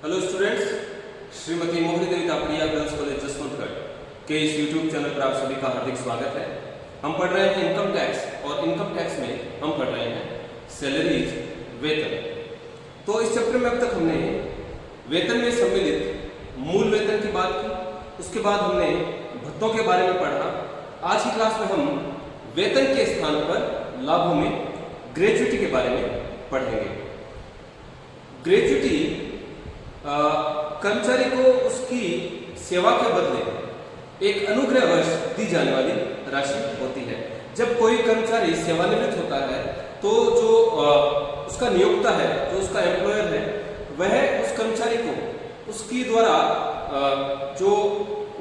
Hello students, Shrimati मोहनी देवी Tapadia girls college Jaswantgarh के इस YouTube channel पर आप सभी का हार्दिक स्वागत है। हम पढ़ रहे हैं इनकम टैक्स और इनकम टैक्स में हम पढ़ रहे हैं सैलरीज, वेतन। तो इस चैप्टर में अब तक हमने वेतन में सम्मिलित मूल वेतन की बात की, उसके बाद हमने भत्तों के बारे में पढ़ा। आज की क्लास में हम वेतन के स्थान पर लाभों में ग्रेच्युटी के बारे में पढ़ेंगे। ग्रेच्युटी कर्मचारी को उसकी सेवा के बदले एक अनुग्रहवश दी जाने वाली राशि होती है। जब कोई कर्मचारी सेवानिवृत्त होता है तो जो उसका नियोक्ता है, जो उसका एम्प्लॉयर है, वह उस कर्मचारी को उसकी द्वारा जो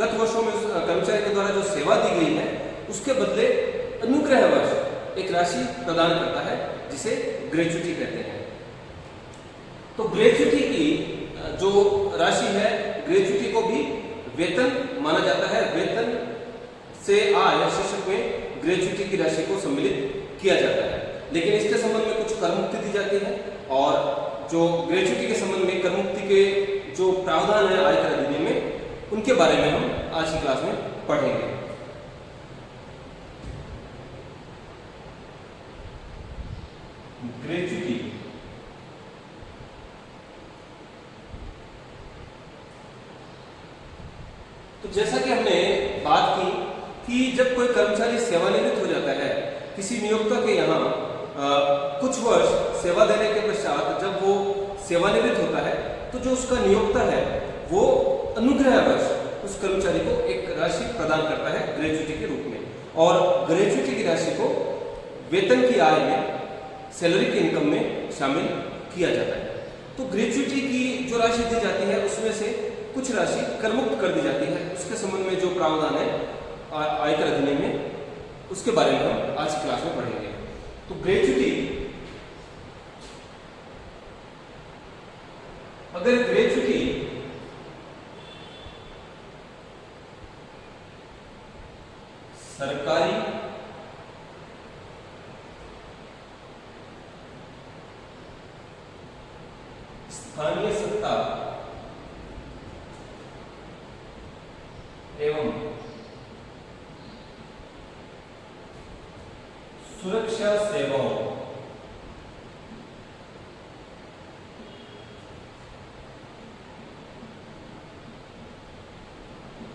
गत वर्षों में उस कर्मचारी के द्वारा जो सेवा दी गई है उसके बदले अनुग्रहवश एक राशि प्रदान करता है, जिसे ग्रेच्युटी कहते हैं। तो ग्रेच्युटी की जो राशि है, ग्रेच्युटी को भी वेतन माना जाता है। वेतन से आय शीर्षक में ग्रेच्युटी की राशि को सम्मिलित किया जाता है, लेकिन इसके संबंध में कुछ कर मुक्ति दी जाती है और जो ग्रेच्युटी के संबंध में कर मुक्ति के जो प्रावधान है आयकर अधिनियम में, उनके बारे में हम आज की क्लास में पढ़ेंगे। ग्रेच्युटी तो जैसा कि हमने बात की कि जब कोई कर्मचारी सेवानिवृत्त हो जाता है किसी नियोक्ता के यहाँ, कुछ वर्ष सेवा देने के पश्चात जब वो सेवानिवृत्त होता है तो जो उसका नियोक्ता है वो अनुग्रहवश उस कर्मचारी को एक राशि प्रदान करता है ग्रेच्युटी के रूप में, और ग्रेच्युटी की राशि को वेतन की आय में, सैलरी के इनकम में शामिल किया जाता है। तो ग्रेच्युटी की जो राशि दी जाती है उसमें से कुछ राशि करमुक्त कर दी जाती है। उसके संबंध में जो प्रावधान है आयकर अधिनियम में, उसके बारे में हम आज की क्लास में पढ़ेंगे। तो ग्रेच्युटी, अगर ग्रेच्युटी सरकारी स्थानीय सत्ता एवं सुरक्षा सेवाओं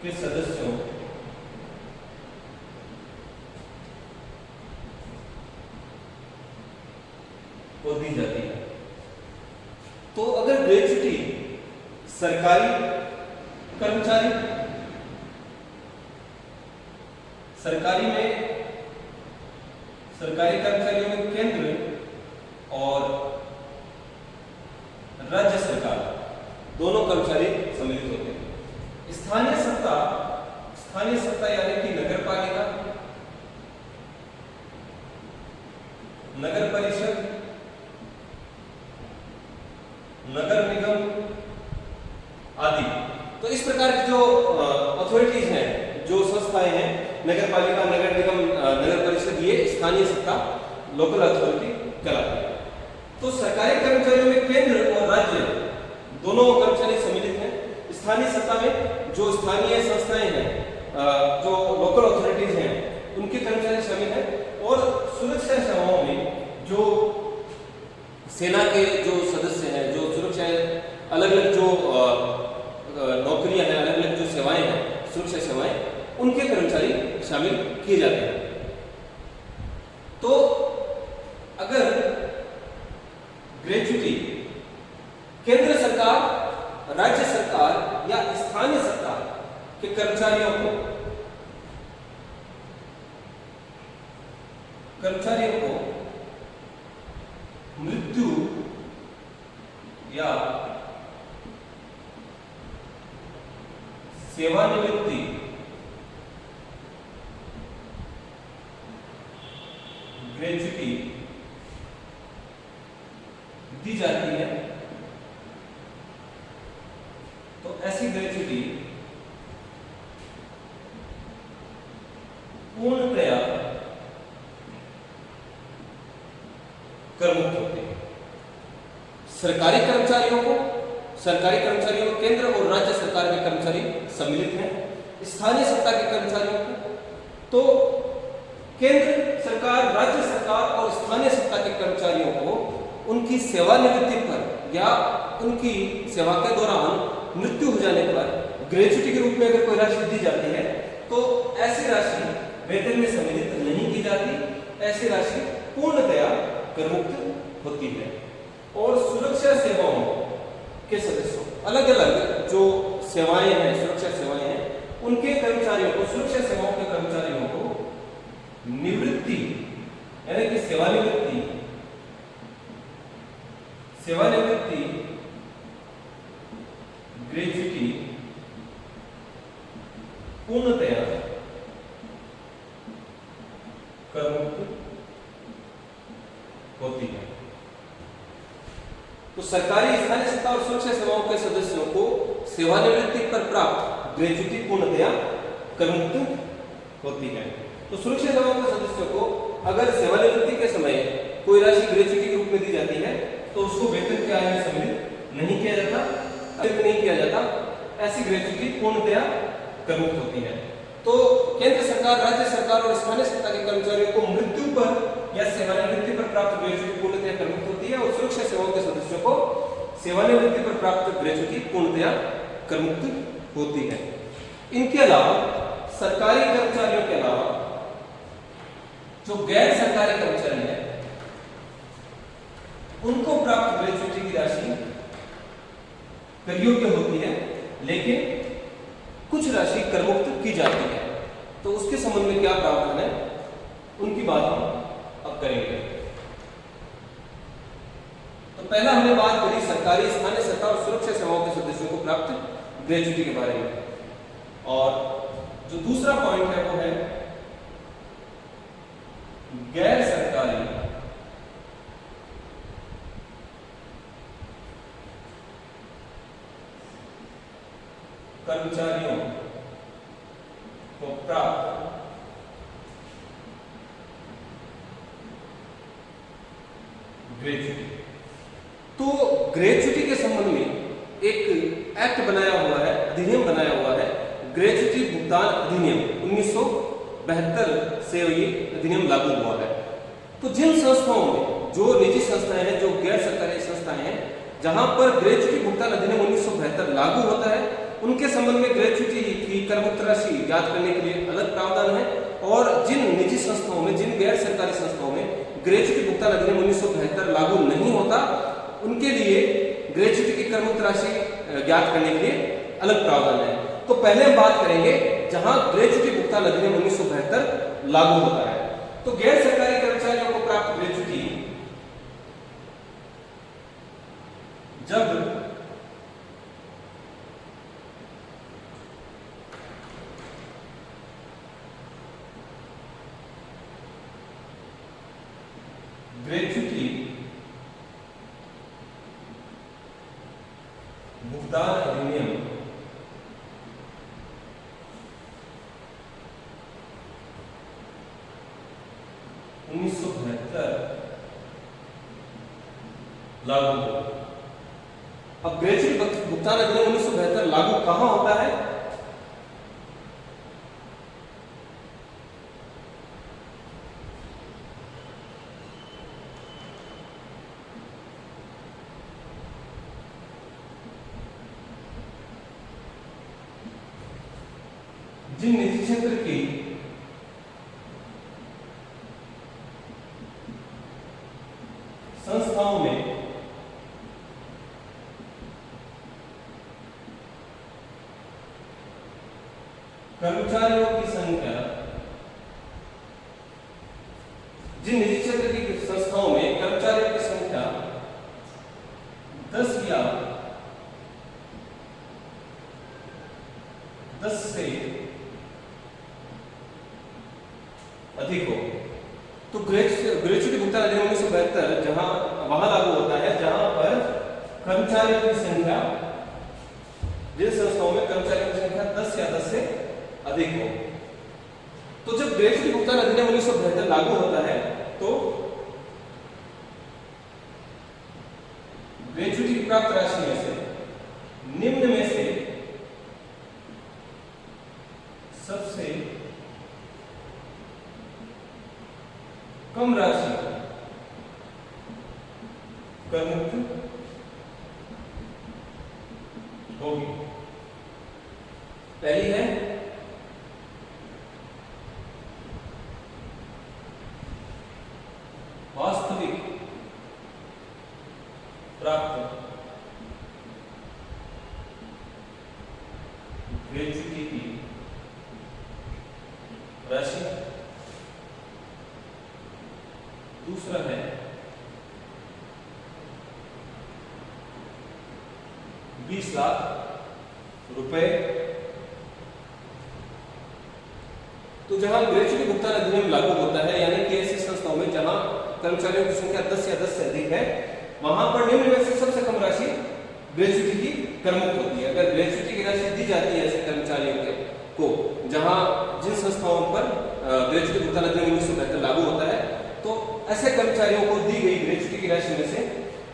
के सदस्यों को दी जाती है। तो अगर ग्रेच्युटी सरकारी कर्मचारी, सरकारी कर्मचारियों में केंद्र और राज्य सरकार दोनों कर्मचारी सम्मिलित होते हैं। स्थानीय सत्ता यानी कि नगर पालिका, नगर परिषद, नगर निगम आदि। तो इस प्रकार की जो अथॉरिटीज हैं, जो संस्थाएं हैं, नगर पालिका, नगर निगम, नगर परिषद, ये स्थानीय सत्ता, लोकल अथॉरिटी कहलाती है। तो सरकारी कर्मचारियों में केंद्र और राज्य दोनों कर्मचारी सम्मिलित हैं। स्थानीय सत्ता में जो स्थानीय संस्थाएं हैं, जो लोकल अथॉरिटीज हैं, उनके कर्मचारी शामिल हैं। और सुरक्षा सेवाओं में जो सेना के जो सदस्य हैं, जो सुरक्षा, अलग अलग जो नौकरियां हैं, अलग अलग जो सेवाएं हैं, सुरक्षा सेवाएं, उनके कर्मचारी शामिल किए जाते हैं। तो अगर ग्रेच्युटी केंद्र सरकार, राज्य सरकार या स्थानीय सत्ता के कर्मचारियों को मृत्यु या सेवानिवृत्ति ग्रेच्युटी दी जाती है, तो ऐसी ग्रेच्युटी पूर्णतया कर मुक्त होते हैं। सरकारी कर्मचारियों को सरकारी कर्मचारियों में केंद्र और राज्य सरकार के कर्मचारी सम्मिलित हैं। स्थानीय सत्ता के कर्मचारियों को तो केंद्र सरकार, राज्य सरकार और स्थानीय सत्ता के कर्मचारियों को उनकी सेवानिवृत्ति पर या उनकी सेवा के दौरान मृत्यु हो जाने पर ग्रेच्युटी के रूप में अगर कोई राशि दी जाती है तो ऐसी राशि वेतन में सम्मिलित नहीं की जाती। ऐसी राशि पूर्णतया करमुक्त होती है। और सुरक्षा सेवाओं के सदस्यों, अलग अलग जो सेवाएं हैं, सुरक्षा सेवाएं हैं, उनके कर्मचारियों को, सुरक्षा सेवाओं के कर्मचारियों को निवृत्ति यानी कि सेवानिवृत्ति ग्रेच्युटी पूर्णतया करमुक्त होती है। तो सरकारी, स्थानीय सत्ता और सुरक्षा सेवाओं के सदस्यों को सेवानिवृत्ति पर प्राप्त ग्रेच्युटी पूर्णतया करमुक्त होती है। तो सुरक्षा सेवाओं के सदस्यों को अगर सेवानिवृत्ति के समय कोई राशि ग्रेच्युटी के रूप में दी जाती है तो उसको वेतन के आय में सम्मिलित नहीं किया जाता, नहीं किया जाता। ऐसी ग्रेच्युटी पूर्णतया करमुक्त होती है। तो केंद्र सरकार, राज्य सरकार और स्थानीय सत्ता के कर्मचारियों को मृत्यु पर या सेवानिवृत्ति पर प्राप्त ग्रेच्युटी पूर्णतया करमुक्त होती है और सुरक्षा सेवाओं के सदस्यों को सेवानिवृत्ति पर प्राप्त ग्रेच्युटी पूर्णतया करमुक्त होती है। इनके अलावा सरकारी कर्मचारियों के अलावा जो गैर सरकारी कर्मचारी हैं उनको प्राप्त ग्रेच्युटी की राशि कर योग्य होती है, लेकिन कुछ राशि करमुक्त की जाती है। तो उसके संबंध में क्या प्रावधान है उनकी बात हम अब करेंगे। तो पहला हमने बात करी सरकारी, स्थानीय सत्ता और सुरक्षा सेवाओं के सदस्यों को प्राप्त ग्रेच्युटी के बारे में। और जो दूसरा पॉइंट है वो है गैर सरकारी कर्मचारियों को प्राप्त ग्रेच्युटी। तो ग्रेच्युटी के संबंध में एक एक्ट बनाया हुआ है, अधिनियम बनाया हुआ है, ग्रेच्युटी भुगतान अधिनियम 1972 से ये अधिनियम लागू हुआ है। तो जिन संस्थाओं में, जो निजी संस्थाएं हैं, जो गैर सरकारी संस्थाएं हैं, जहां पर ग्रेच्युटी भुगतान अधिनियम 1972 लागू होता है, उनके संबंध में ग्रेच्युटी की करमुक्त राशि ज्ञात करने के लिए अलग प्रावधान है। और जिन निजी संस्थाओं में, जिन गैर सरकारी संस्थाओं में ग्रेच्युटी भुगतान अधिनियम 1972 लागू नहीं होता, उनके लिए ग्रेच्युटी की करमुक्त राशि ज्ञात करने के लिए अलग प्रावधान है। तो पहले हम बात करेंगे जहां ग्रेच्युटी भुगतान अधिनियम 1972 लागू होता है। तो गैर सरकारी कर्मचारियों को प्राप्त ग्रेच्युटी जब ग्रेच्युटी भुगतान अधिनियम 1972 लागू हुआ। अब ग्रेच्युटी भुगतान अधिनियम 1972 लागू कहां होता है? जिन निजी क्षेत्र की संस्थाओं में कर्मचारियों की संख्या, जिन निजी क्षेत्र की संस्थाओं में कर्मचारियों की संख्या 10 या 10 से अधिक हो, तो ग्रेच्युटी भुगतान अधिनियम 1972 जहां वहां लागू होता है जहां पर कर्मचारियों की संख्या, जिन संस्थाओं में कर्मचारियों की संख्या 10 या 10 से अधिक हो। तो जब ग्रेच्युटी भुगतान अधिनियम 1972 लागू होता है तो ग्रेच्युटी की प्राप्त राशि में से होगी। पहली है वास्तविक प्राप्त ग्रेच्युटी की राशि। दूसरा है 20 लाख रुपए। तो जहां ग्रेच्युटी भुगतान अधिनियम लागू होता है, यानी कि ऐसी संस्थाओं में जहां कर्मचारियों की संख्या 10 या 10 से अधिक है, वहां पर निम्न में से सबसे कम राशि ग्रेच्युटी की करमुक्त होती है। अगर ग्रेच्युटी की राशि दी जाती है ऐसे कर्मचारियों को, जहां जिन संस्थाओं पर ग्रेच्युटी भुगतान अधिनियम 1972 लागू होता है, तो ऐसे कर्मचारियों को दी गई ग्रेच्युटी की राशि में से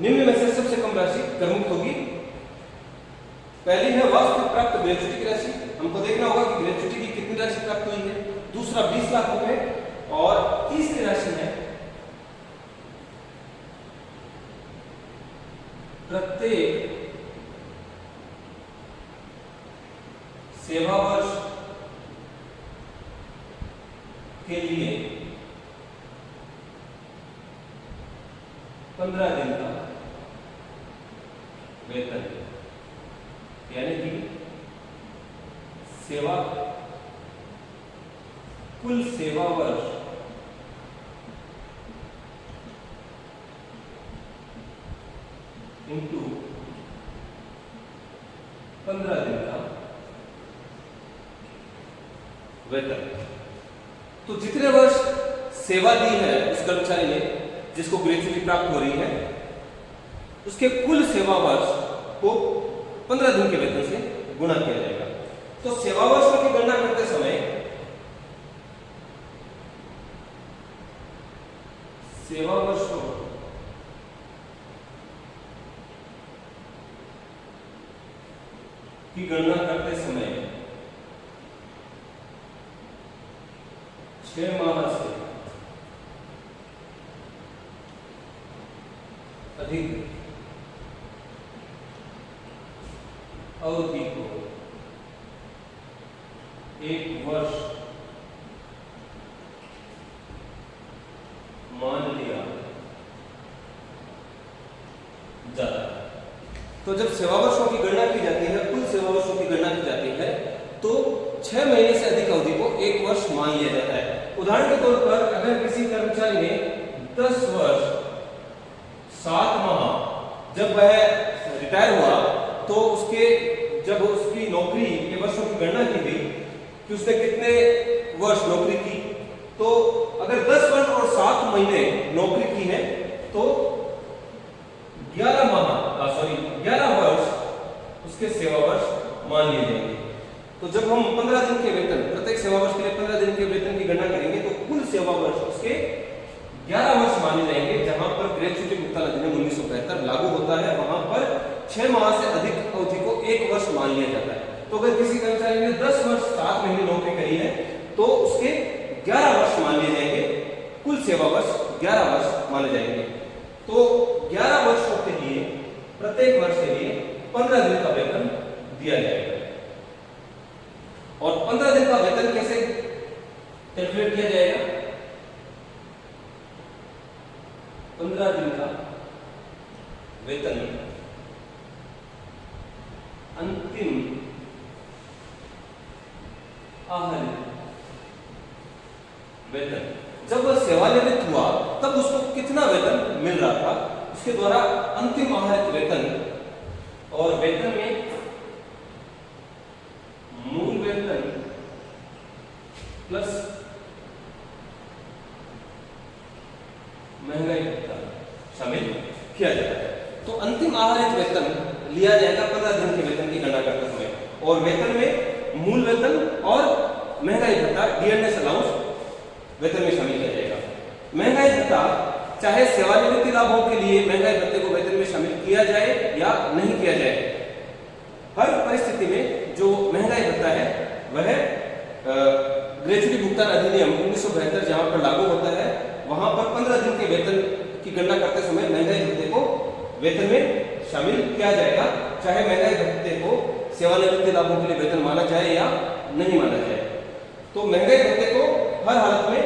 निम्न में से सबसे कम राशि करमुक्त होगी। पहली है वास्तविक प्राप्त ग्रेच्युटी की राशि। हमको देखना होगा कि ग्रेच्युटी की कितनी राशि प्राप्त हुई है। दूसरा 20 लाख रुपए, और तीसरी राशि है प्रत्येक सेवा वर्ष के लिए 15 दिन का वेतन, यानी कि सेवा कुल सेवा वर्ष इंटू 15 दिन का वेतन। तो जितने वर्ष सेवा दी है उस कर्मचारी ने जिसको ग्रेच्युटी प्राप्त हो रही है, उसके कुल सेवा वर्ष को 15 दिन के वेतन से गुणा किया जाएगा। तो सेवा वर्षों की गणना करते समय सेवा वर्षों की गणना करते समय 6 माह से अधिक अवधि को 1 वर्ष मान लिया जाता है। तो जब सेवा वर्षों की गणना की जाती है, कुल सेवा वर्षों की गणना की जाती है, तो 6 महीने से अधिक अवधि को 1 वर्ष मान लिया जाता है। उदाहरण के तौर पर अगर किसी कर्मचारी ने 10 वर्ष 7 माह जब वह रिटायर हुआ, तो जब उसकी नौकरी के वर्षों की गणना की गई कि उसने कितने वर्ष नौकरी की, तो अगर 10 वर्ष और 7 महीने नौकरी की है तो 11 वर्ष उसके सेवा वर्ष मान लिए जाएंगे। तो जब हम 15 दिन के वेतन, प्रत्येक सेवा वर्ष के लिए 15 दिन के वेतन की गणना करेंगे, तो कुल सेवा वर्ष उसके 11 वर्ष माने जाएंगे। जहां पर ग्रेच्युटी भुगतान अधिनियम 1972 लागू होता है, वहां पर 6 माह से अधिक अवधि को 1 वर्ष मान लिया जाता है। तो अगर किसी कर्मचारी ने 10 वर्ष 7 महीने नौकरी करी है, तो उसके 11 वर्ष मान लिए जाएंगे, कुल सेवा वर्ष 11 वर्ष माने जाएंगे। तो 11 वर्षों के लिए प्रत्येक वर्ष के लिए 15 दिन का वेतन दिया जाएगा। और 15 दिन का वेतन कैसे कैलकुलेट किया जाएगा? 15 दिन का वेतन अंतिम आहरित वेतन, जब वह सेवानिवृत्त हुआ तब उसको कितना वेतन मिल रहा था, उसके द्वारा अंतिम आहरित वेतन, और वेतन में मूल वेतन प्लस महंगाई भत्ता शामिल किया जाता है। तो अंतिम आहरित वेतन लिया जाएगा 15 दिन के वेतन की गणना करते समय, और वेतन में मूल वेतन और महंगाई भत्ता डीएनएस अलाउंस वेतन में शामिल किया जाएगा। महंगाई भत्ता चाहे सेवानिवृत्ति लाभों के लिए महंगाई भत्ते को वेतन में शामिल किया जाए या नहीं किया जाए, हर परिस्थिति में जो महंगाई भत्ता है वह ग्रेच्युटी भुगतान अधिनियम 1972 जहां पर लागू होता है, वहां पर 15 दिन के वेतन की गणना करते समय महंगाई भत्ते को वेतन में शामिल किया जाएगा, चाहे महंगाई भत्ते को सेवानिवृत्ति लाभों के लिए वेतन माना जाए या नहीं माना जाए। तो महंगाई भत्ते को हर हालत में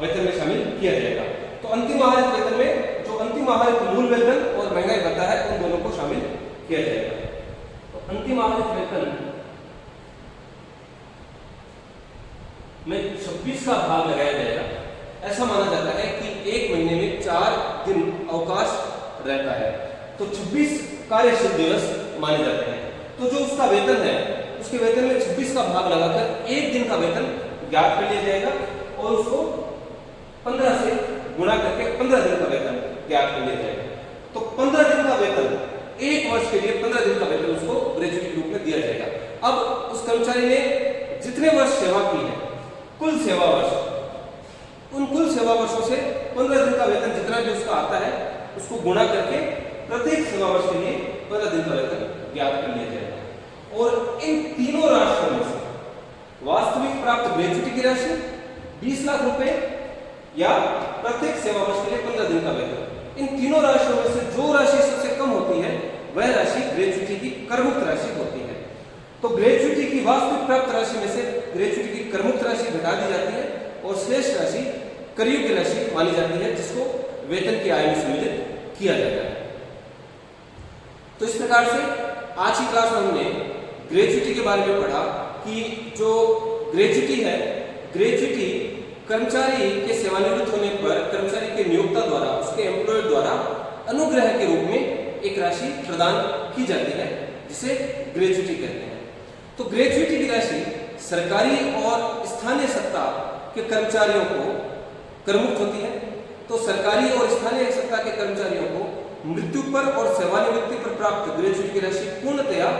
वेतन में शामिल किया जाएगा। तो अंतिम आहरित वेतन में जो अंतिम आहरित मूल वेतन और महंगाई भत्ता है उन दोनों को शामिल किया जाएगा। तो अंतिम आहरित वेतन में 26 का भाग लगाया जाएगा। ऐसा माना जाता है कि एक महीने में 4 दिन अवकाश रहता है, तो 26 कार्यशील दिवस माने जाते हैं। तो जो उसका वेतन है उसके वेतन में 26 का भाग लगाकर एक दिन का वेतन ज्ञात कर लिया जाएगा और उसको 15 से गुणा करके 15 दिन का वेतन ज्ञात कर लिया जाएगा। तो 15 दिन का वेतन, एक वर्ष के लिए 15 दिन का वेतन उसको ग्रेजुएटी के रूप में दिया जाएगा। अब उस कर्मचारी ने जितने वर्ष सेवा की है, कुल सेवा वर्ष, उन कुल सेवा वर्षों से 15 दिन का वेतन जितना भी उसका आता है उसको गुणा करके प्रत्येक सेवा वर्ष के लिए 15 दिन का वेतन ज्ञात कर लिया जाएगा। और इन तीनों राशियों में से वास्तविक प्राप्त ग्रेजुएटी की राशि 20 लाख रुपए या प्रत्येक सेवा वर्ष के लिए 15 दिन का वेतन, इन तीनों राशियों में से जो राशि सबसे कम होती है वह राशि ग्रेजुएटी की करमुक्त राशि होती है। तो ग्रेजुएटी की वास्तविक प्राप्त राशि में से ग्रेजुएटी की करमुक्त राशि घटा दी जाती है और शेष राशि करयोग्य राशि मानी जाती है, जिसको वेतन की आय में सम्मिलित किया जाता है। तो इस प्रकार से आज की क्लास में हमने ग्रेजुएटी के बारे में पढ़ा कि जो ग्रेजुएटी है, ग्रेजुएटी कर्मचारी के सेवानिवृत्त होने पर कर्मचारी के नियोक्ता द्वारा, उसके एम्प्लॉयर द्वारा अनुग्रह के रूप में एक राशि प्रदान की जाती है जिसे ग्रेजुएटी कहते हैं। तो ग्रेजुएटी की राशि सरकारी और स्थानीय सत्ता के कर्मचारियों को करमुक्त होती है। तो सरकारी और स्थानीय सत्ता के कर्मचारियों को मृत्यु पर और सेवानिवृत्ति पर प्राप्त ग्रेजुएटी की राशि पूर्णतया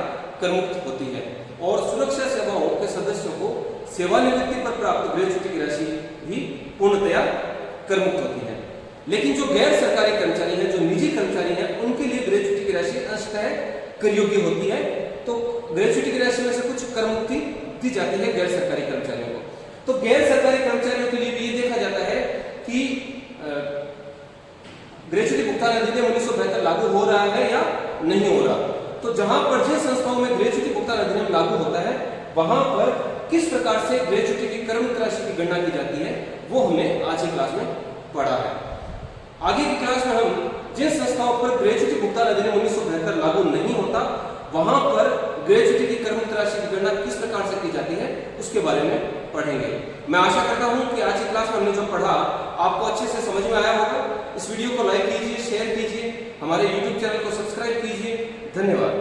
करमुक्त होती है और सुरक्षा सेवाओं के सदस्यों को सेवानिवृत्ति पर प्राप्त ग्रेजुएटी की राशि भी पूर्णतया करमुक्त होती है। लेकिन जो गैर सरकारी कर्मचारी हैं, जो निजी कर्मचारी हैं, उनके लिए ग्रेजुएटी की राशि अंशतः करयोग्य होती है। तो ग्रेजुएटी की राशि में से कुछ करमुक्ति दी जाती है गैर सरकारी कर्मचारियों को। तो गैर सरकारी कर्मचारियों के लिए भी ये देखा जाता है कि ग्रेजुएटी भुगतान अधिनियम 1972 लागू हो रहा है या नहीं हो रहा। तो जहां पर जिन संस्थाओं में ग्रेजुएटी भुगतान अधिनियम लागू होता है वहां पर किस प्रकार से ग्रेजुएटी की करमुक्त राशि की गणना की जाती है वो हमने आज की क्लास में पढ़ा है। आगे की क्लास में हम जिन संस्थाओं पर ग्रेजुएटी भुगतान अधिनियम 1972 लागू नहीं होता वहां पर ग्रेजुएटी की करमुक्त राशि की गणना किस प्रकार से की जाती है उसके बारे में पढ़ेंगे। मैं आशा करता हूं कि आज की क्लास में हमने जो पढ़ा आपको अच्छे से समझ में आया होगा। इस वीडियो को लाइक कीजिए, शेयर कीजिए, हमारे YouTube चैनल को सब्सक्राइब कीजिए। धन्यवाद।